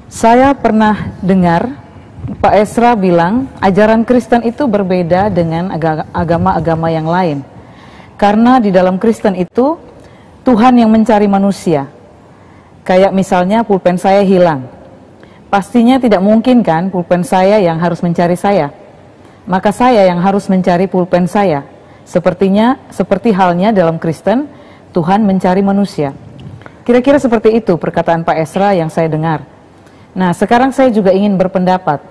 Saya pernah dengar Pak Esra bilang ajaran Kristen itu berbeda dengan agama-agama yang lain. Karena di dalam Kristen itu Tuhan yang mencari manusia. Kayak misalnya pulpen saya hilang. Pastinya tidak mungkin kan pulpen saya yang harus mencari saya. Maka saya yang harus mencari pulpen saya. Seperti halnya dalam Kristen, Tuhan mencari manusia. Kira-kira seperti itu perkataan Pak Esra yang saya dengar. Nah, sekarang saya juga ingin berpendapat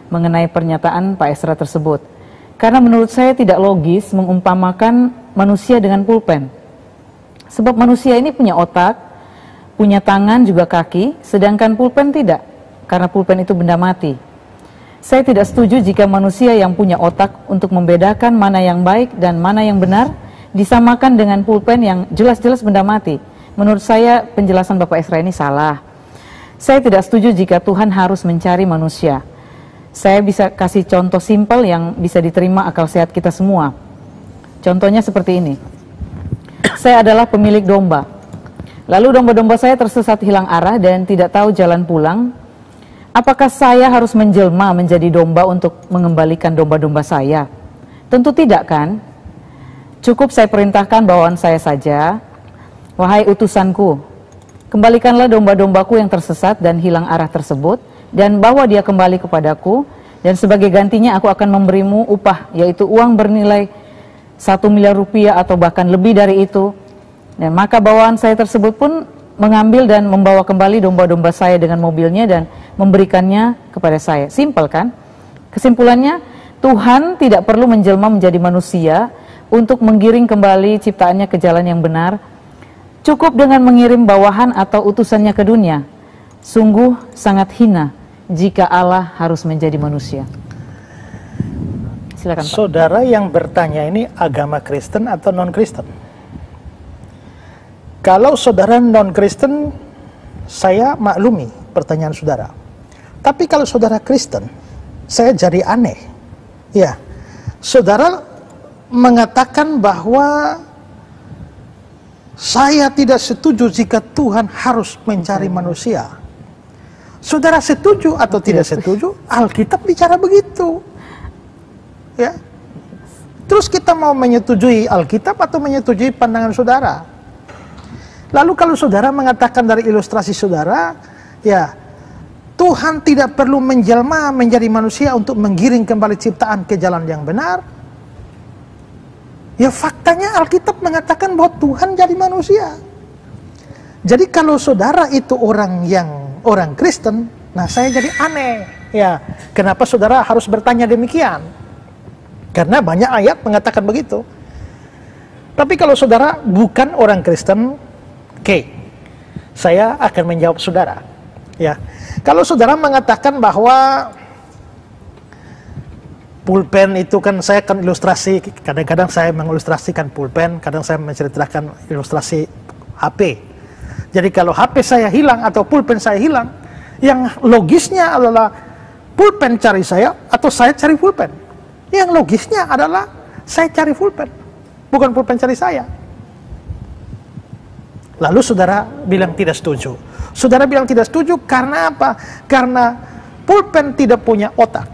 mengenai pernyataan Pak Esra tersebut. Karena menurut saya tidak logis mengumpamakan manusia dengan pulpen. Sebab manusia ini punya otak, punya tangan juga kaki, sedangkan pulpen tidak. Karena pulpen itu benda mati. Saya tidak setuju jika manusia yang punya otak untuk membedakan mana yang baik dan mana yang benar disamakan dengan pulpen yang jelas-jelas benda mati. Menurut saya penjelasan Bapak Esra ini salah. Saya tidak setuju jika Tuhan harus mencari manusia. Saya bisa kasih contoh simpel yang bisa diterima akal sehat kita semua. Contohnya seperti ini. Saya adalah pemilik domba. Lalu domba-domba saya tersesat hilang arah dan tidak tahu jalan pulang. Apakah saya harus menjelma menjadi domba untuk mengembalikan domba-domba saya? Tentu tidak kan? Cukup saya perintahkan bawaan saya saja. Wahai utusanku, kembalikanlah domba-dombaku yang tersesat dan hilang arah tersebut, dan bawa dia kembali kepadaku, dan sebagai gantinya aku akan memberimu upah, yaitu uang bernilai 1 miliar rupiah atau bahkan lebih dari itu. Dan maka bawaan saya tersebut pun mengambil dan membawa kembali domba-domba saya dengan mobilnya dan memberikannya kepada saya. Simpel kan? Kesimpulannya, Tuhan tidak perlu menjelma menjadi manusia untuk menggiring kembali ciptaannya ke jalan yang benar. Cukup dengan mengirim bawahan atau utusannya ke dunia. Sungguh sangat hina jika Allah harus menjadi manusia. Silakan, Pak. Saudara yang bertanya ini agama Kristen atau non-Kristen? Kalau saudara non-Kristen, saya maklumi pertanyaan saudara. Tapi kalau saudara Kristen, saya jadi aneh. Ya, saudara mengatakan bahwa saya tidak setuju jika Tuhan harus mencari manusia. Saudara setuju atau tidak setuju? Alkitab bicara begitu. Ya. Terus kita mau menyetujui Alkitab atau menyetujui pandangan saudara? Lalu kalau saudara mengatakan dari ilustrasi saudara, ya, Tuhan tidak perlu menjelma menjadi manusia untuk menggiring kembali ciptaan ke jalan yang benar. Ya, faktanya Alkitab mengatakan bahwa Tuhan jadi manusia. Jadi kalau saudara itu orang Kristen, nah saya jadi aneh. Ya, kenapa saudara harus bertanya demikian? Karena banyak ayat mengatakan begitu. Tapi kalau saudara bukan orang Kristen, oke, saya akan menjawab saudara. Ya, kalau saudara mengatakan bahwa pulpen itu kan, saya akan ilustrasi, kadang-kadang saya mengilustrasikan pulpen, kadang saya menceritakan ilustrasi HP. Jadi kalau HP saya hilang atau pulpen saya hilang, yang logisnya adalah pulpen cari saya atau saya cari pulpen. Yang logisnya adalah saya cari pulpen, bukan pulpen cari saya. Lalu saudara bilang tidak setuju. Saudara bilang tidak setuju karena apa? Karena pulpen tidak punya otak,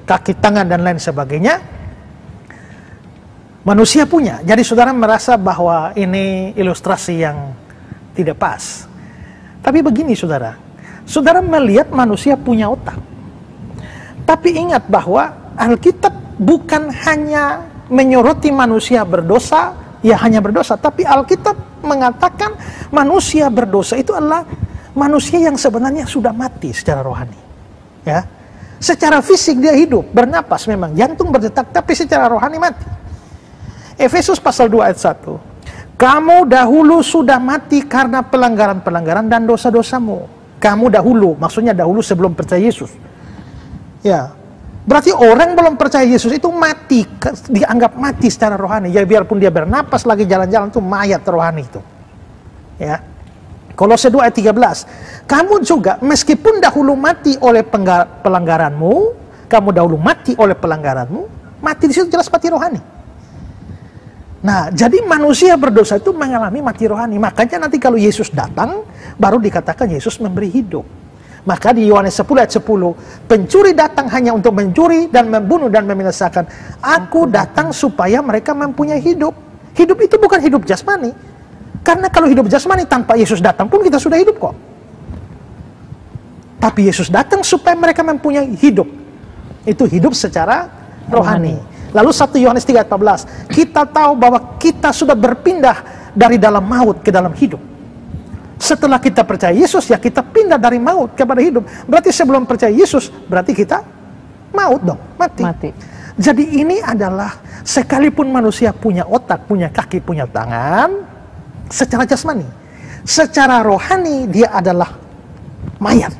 kaki, tangan, dan lain sebagainya. Manusia punya. Jadi saudara merasa bahwa ini ilustrasi yang tidak pas. Tapi begini saudara, saudara melihat manusia punya otak. Tapi ingat bahwa Alkitab bukan hanya menyoroti manusia berdosa, ya hanya berdosa. Tapi Alkitab mengatakan manusia berdosa itu adalah manusia yang sebenarnya sudah mati secara rohani. Ya. Secara fisik dia hidup, bernapas memang, jantung berdetak, tapi secara rohani mati. Efesus pasal 2 ayat 1. Kamu dahulu sudah mati karena pelanggaran-pelanggaran dan dosa-dosamu. Kamu dahulu, maksudnya dahulu sebelum percaya Yesus. Ya. Berarti orang belum percaya Yesus itu mati, dianggap mati secara rohani. Ya biarpun dia bernapas lagi jalan-jalan itu mayat rohani itu. Ya. Kolose 2 ayat 13. Kamu juga meskipun dahulu mati oleh pelanggaranmu, kamu dahulu mati oleh pelanggaranmu, mati di situ jelas mati rohani. Nah, jadi manusia berdosa itu mengalami mati rohani. Makanya nanti kalau Yesus datang, baru dikatakan Yesus memberi hidup. Maka di Yohanes 10 ayat 10, pencuri datang hanya untuk mencuri dan membunuh dan membinasakan. Aku datang supaya mereka mempunyai hidup. Hidup itu bukan hidup jasmani. Karena kalau hidup jasmani tanpa Yesus datang pun kita sudah hidup kok. Tapi Yesus datang supaya mereka mempunyai hidup. Itu hidup secara rohani. Lalu 1 Yohanes 3 ayat 14, kita tahu bahwa kita sudah berpindah dari dalam maut ke dalam hidup. Setelah kita percaya Yesus, ya kita pindah dari maut kepada hidup. Berarti sebelum percaya Yesus, berarti kita maut dong, mati. Jadi ini adalah, sekalipun manusia punya otak, punya kaki, punya tangan, secara jasmani, secara rohani dia adalah mayat.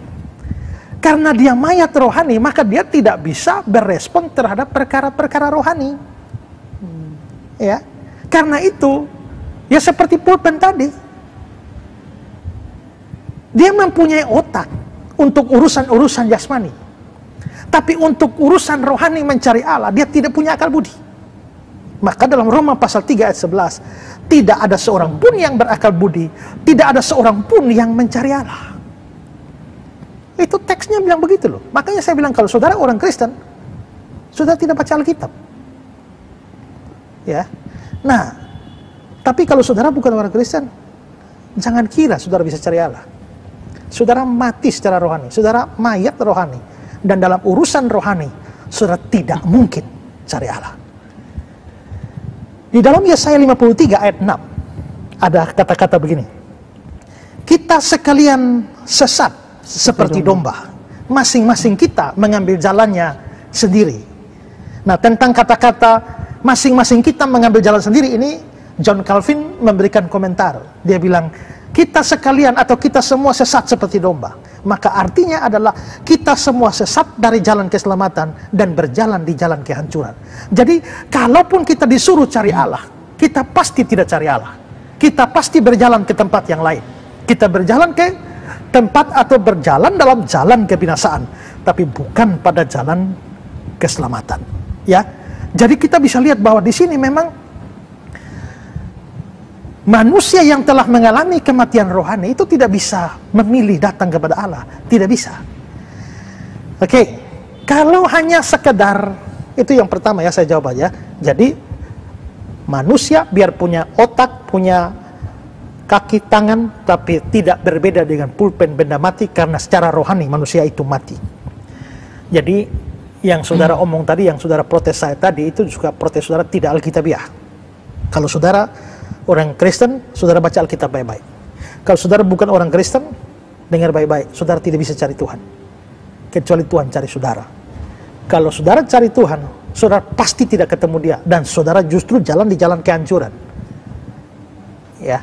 Karena dia mayat rohani, maka dia tidak bisa berespon terhadap perkara-perkara rohani. Ya, karena itu, ya seperti pulpen tadi, dia mempunyai otak untuk urusan-urusan jasmani. Tapi untuk urusan rohani mencari Allah, dia tidak punya akal budi. Maka dalam Roma pasal 3 ayat 11, tidak ada seorang pun yang berakal budi, tidak ada seorang pun yang mencari Allah. Itu teksnya bilang begitu loh. Makanya saya bilang kalau saudara orang Kristen, saudara tidak baca Alkitab. Ya. Nah, tapi kalau saudara bukan orang Kristen, jangan kira saudara bisa cari Allah. Saudara mati secara rohani, saudara mayat rohani, dan dalam urusan rohani, saudara tidak mungkin cari Allah. Di dalam Yesaya 53 ayat 6, ada kata-kata begini, kita sekalian sesat seperti domba, masing-masing kita mengambil jalannya sendiri. Nah, tentang kata-kata masing-masing kita mengambil jalan sendiri ini, John Calvin memberikan komentar. Dia bilang, kita sekalian atau kita semua sesat seperti domba. Maka artinya adalah kita semua sesat dari jalan keselamatan dan berjalan di jalan kehancuran. Jadi kalaupun kita disuruh cari Allah, kita pasti tidak cari Allah. Kita pasti berjalan ke tempat yang lain. Kita berjalan ke tempat atau berjalan dalam jalan kebinasaan, tapi bukan pada jalan keselamatan. Ya, jadi kita bisa lihat bahwa di sini memang manusia yang telah mengalami kematian rohani itu tidak bisa memilih datang kepada Allah. Tidak bisa. Oke, kalau hanya sekedar, itu yang pertama ya saya jawab aja. Jadi, manusia biar punya otak, punya kaki, tangan, tapi tidak berbeda dengan pulpen benda mati karena secara rohani manusia itu mati. Jadi, yang saudara omong tadi, yang saudara protes saya tadi, itu juga protes saudara tidak alkitabiah. Kalau saudara orang Kristen, saudara baca Alkitab baik-baik. Kalau saudara bukan orang Kristen, dengar baik-baik, saudara tidak bisa cari Tuhan. Kecuali Tuhan cari saudara. Kalau saudara cari Tuhan, saudara pasti tidak ketemu dia. Dan saudara justru jalan di jalan kehancuran. Ya.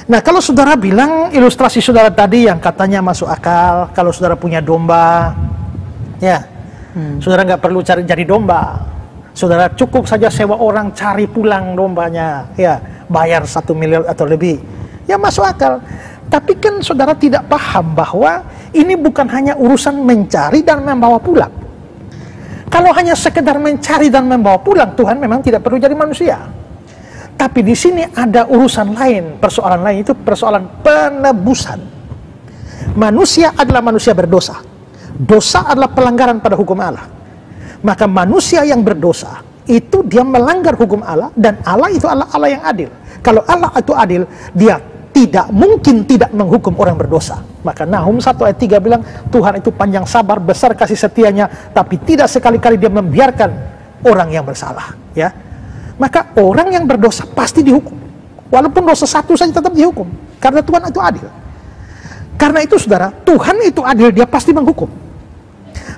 Nah, kalau saudara bilang ilustrasi saudara tadi yang katanya masuk akal, kalau saudara punya domba, ya, saudara nggak perlu jadi domba. Saudara cukup saja sewa orang cari pulang dombanya, ya, bayar 1 miliar atau lebih, ya masuk akal. Tapi kan saudara tidak paham bahwa ini bukan hanya urusan mencari dan membawa pulang. Kalau hanya sekedar mencari dan membawa pulang, Tuhan memang tidak perlu jadi manusia. Tapi di sini ada urusan lain, persoalan lain, itu persoalan penebusan. Manusia adalah manusia berdosa. Dosa adalah pelanggaran pada hukum Allah. Maka manusia yang berdosa itu dia melanggar hukum Allah, dan Allah itu Allah yang adil. Kalau Allah itu adil, dia tidak mungkin tidak menghukum orang berdosa. Maka Nahum 1 ayat 3 bilang, Tuhan itu panjang sabar, besar kasih setianya, tapi tidak sekali-kali dia membiarkan orang yang bersalah. Ya, maka orang yang berdosa pasti dihukum. Walaupun dosa satu saja tetap dihukum, karena Tuhan itu adil. Karena itu saudara, Tuhan itu adil, dia pasti menghukum.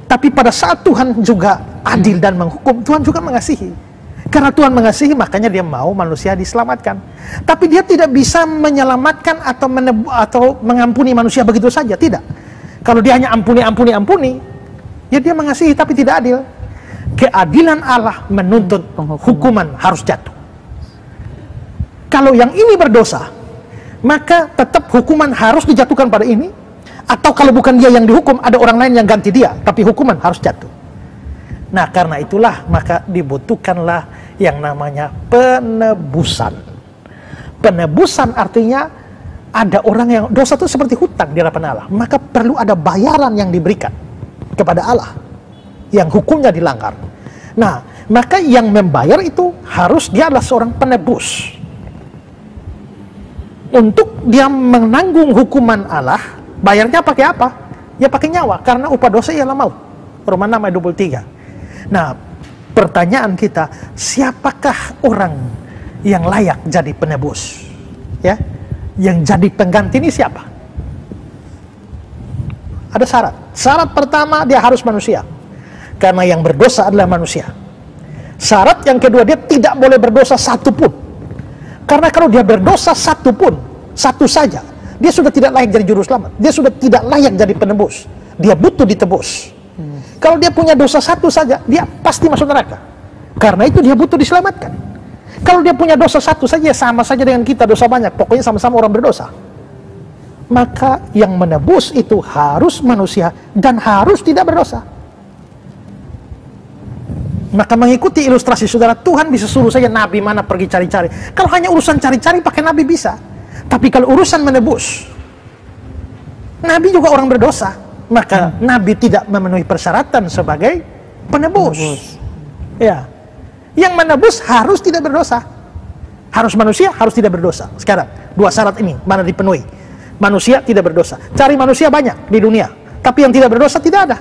Tapi pada saat Tuhan juga adil dan menghukum, Tuhan juga mengasihi. Karena Tuhan mengasihi, makanya dia mau manusia diselamatkan. Tapi dia tidak bisa menyelamatkan atau mengampuni manusia begitu saja, tidak. Kalau dia hanya ampuni, ya dia mengasihi tapi tidak adil. Keadilan Allah menuntut hukuman harus jatuh. Kalau yang ini berdosa, maka tetap hukuman harus dijatuhkan pada ini. Atau kalau bukan dia yang dihukum, ada orang lain yang ganti dia, tapi hukuman harus jatuh. Nah, karena itulah maka dibutuhkanlah yang namanya penebusan. Penebusan artinya ada orang yang dosa itu seperti hutang di hadapan Allah, maka perlu ada bayaran yang diberikan kepada Allah yang hukumnya dilanggar. Nah, maka yang membayar itu harus dia adalah seorang penebus. Untuk dia menanggung hukuman Allah, bayarnya pakai apa? Ya pakai nyawa, karena upah dosa ialah maut. Roma 6 ayat 23. Nah, pertanyaan kita, siapakah orang yang layak jadi penebus? Ya, yang jadi pengganti ini siapa? Ada syarat. Syarat pertama, dia harus manusia, karena yang berdosa adalah manusia. Syarat yang kedua, dia tidak boleh berdosa satupun, karena kalau dia berdosa satupun, satu saja, dia sudah tidak layak jadi juru selamat. Dia sudah tidak layak jadi penebus. Dia butuh ditebus. Kalau dia punya dosa satu saja, dia pasti masuk neraka. Karena itu dia butuh diselamatkan. Kalau dia punya dosa satu saja, sama saja dengan kita dosa banyak. Pokoknya sama-sama orang berdosa. Maka yang menebus itu harus manusia dan harus tidak berdosa. Maka mengikuti ilustrasi saudara, Tuhan bisa suruh saja nabi mana pergi cari-cari. Kalau hanya urusan cari-cari pakai nabi bisa. Tapi kalau urusan menebus, nabi juga orang berdosa. Maka nabi tidak memenuhi persyaratan sebagai penebus. Ya. Yang menebus harus tidak berdosa. Harus manusia, harus tidak berdosa. Sekarang, dua syarat ini mana dipenuhi? Manusia tidak berdosa. Cari manusia banyak di dunia, tapi yang tidak berdosa tidak ada.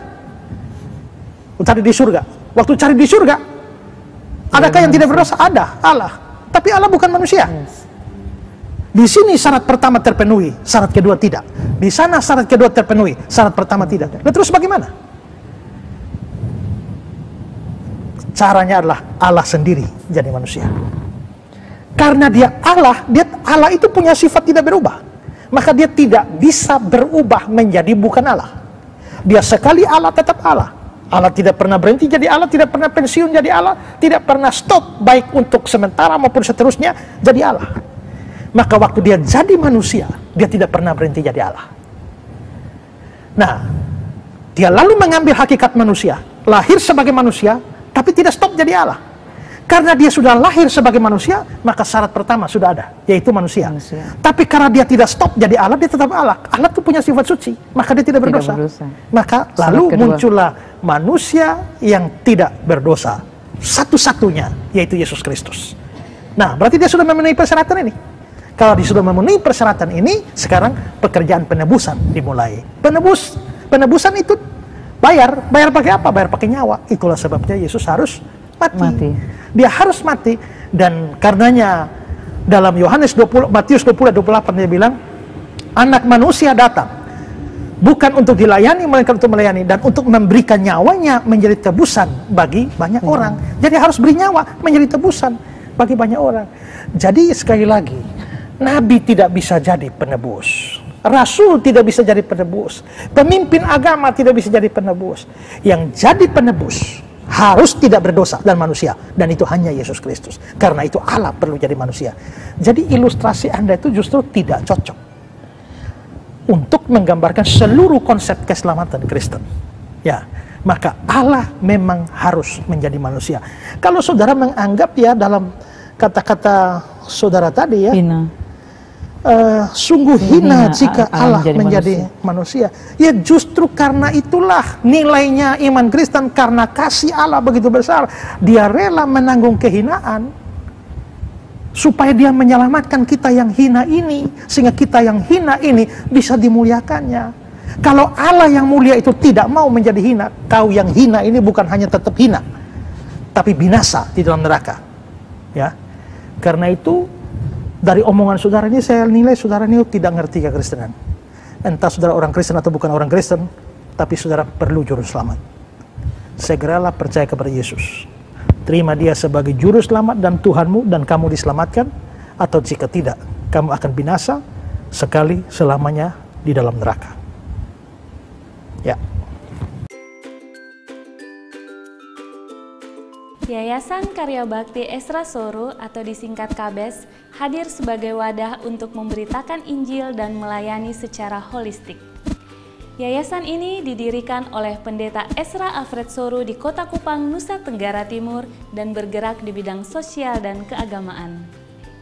Cari di surga. Waktu cari di surga, adakah yang tidak berdosa? Ada, Allah. Tapi Allah bukan manusia. Di sini syarat pertama terpenuhi, syarat kedua tidak. Di sana syarat kedua terpenuhi, syarat pertama tidak. Nah, terus bagaimana? Caranya adalah Allah sendiri jadi manusia. Karena dia Allah itu punya sifat tidak berubah. Maka dia tidak bisa berubah menjadi bukan Allah. Dia sekali Allah tetap Allah. Allah tidak pernah berhenti jadi Allah, tidak pernah pensiun jadi Allah, tidak pernah stop baik untuk sementara maupun seterusnya jadi Allah. Maka waktu dia jadi manusia, dia tidak pernah berhenti jadi Allah. Nah, dia lalu mengambil hakikat manusia, lahir sebagai manusia, tapi tidak stop jadi Allah. Karena dia sudah lahir sebagai manusia, maka syarat pertama sudah ada, yaitu manusia. Tapi karena dia tidak stop jadi Allah, dia tetap Allah. Allah itu punya sifat suci, maka dia tidak berdosa. Maka lalu muncullah manusia yang tidak berdosa, satu-satunya, yaitu Yesus Kristus. Nah, berarti dia sudah memenuhi persyaratan ini. Kalau dia sudah memenuhi persyaratan ini, sekarang pekerjaan penebusan dimulai. Penebusan itu bayar pakai apa? Bayar pakai nyawa. Itulah sebabnya Yesus harus mati. Dia harus mati, dan karenanya dalam Matius 20:28 dia bilang, anak manusia datang bukan untuk dilayani, melainkan untuk melayani dan untuk memberikan nyawanya menjadi tebusan bagi banyak orang. Jadi harus beri nyawa menjadi tebusan bagi banyak orang. Jadi sekali lagi, nabi tidak bisa jadi penebus, rasul tidak bisa jadi penebus, pemimpin agama tidak bisa jadi penebus. Yang jadi penebus harus tidak berdosa dan manusia, dan itu hanya Yesus Kristus. Karena itu Allah perlu jadi manusia. Jadi ilustrasi Anda itu justru tidak cocok untuk menggambarkan seluruh konsep keselamatan Kristen. Ya, maka Allah memang harus menjadi manusia. Kalau saudara menganggap ya dalam kata-kata saudara tadi ya, sungguh hina jika Allah menjadi manusia. Ya justru karena itulah nilainya iman Kristen, karena kasih Allah begitu besar, dia rela menanggung kehinaan supaya dia menyelamatkan kita yang hina ini, sehingga kita yang hina ini bisa dimuliakannya. Kalau Allah yang mulia itu tidak mau menjadi hina, kau yang hina ini bukan hanya tetap hina, tapi binasa di dalam neraka. Ya, karena itu dari omongan saudara ini saya nilai saudara ini tidak ngerti kekristenan. Entah saudara orang Kristen atau bukan orang Kristen, tapi saudara perlu juru selamat. Segeralah percaya kepada Yesus. Terima dia sebagai juru selamat dan Tuhanmu, dan kamu diselamatkan. Atau jika tidak, kamu akan binasa sekali selamanya di dalam neraka. Ya. Yayasan Karya Bakti Esra Soru atau disingkat KABES hadir sebagai wadah untuk memberitakan Injil dan melayani secara holistik. Yayasan ini didirikan oleh Pendeta Esra Alfred Soru di Kota Kupang, Nusa Tenggara Timur, dan bergerak di bidang sosial dan keagamaan.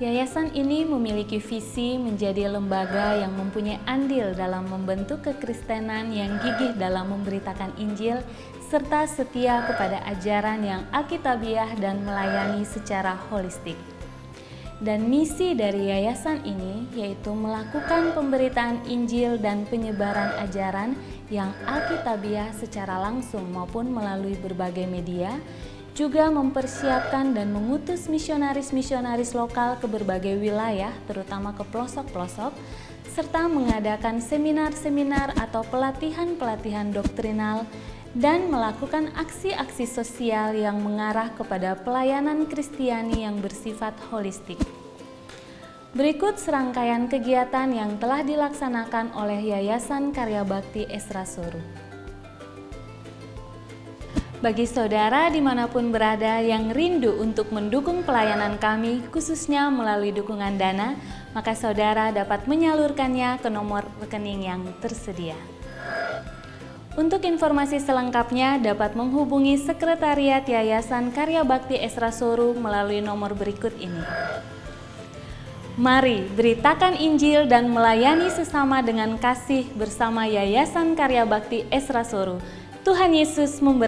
Yayasan ini memiliki visi menjadi lembaga yang mempunyai andil dalam membentuk kekristenan yang gigih dalam memberitakan Injil serta setia kepada ajaran yang alkitabiah dan melayani secara holistik. Dan misi dari yayasan ini yaitu melakukan pemberitaan Injil dan penyebaran ajaran yang alkitabiah secara langsung maupun melalui berbagai media, juga mempersiapkan dan mengutus misionaris-misionaris lokal ke berbagai wilayah, terutama ke pelosok-pelosok, serta mengadakan seminar-seminar atau pelatihan-pelatihan doktrinal, dan melakukan aksi-aksi sosial yang mengarah kepada pelayanan Kristiani yang bersifat holistik. Berikut serangkaian kegiatan yang telah dilaksanakan oleh Yayasan Karya Bakti Esra Soru. Bagi saudara dimanapun berada yang rindu untuk mendukung pelayanan kami, khususnya melalui dukungan dana, maka saudara dapat menyalurkannya ke nomor rekening yang tersedia. Untuk informasi selengkapnya dapat menghubungi Sekretariat Yayasan Karya Bakti Esra Soru melalui nomor berikut ini. Mari beritakan Injil dan melayani sesama dengan kasih bersama Yayasan Karya Bakti Esra Soru. Tuhan Yesus memberkati.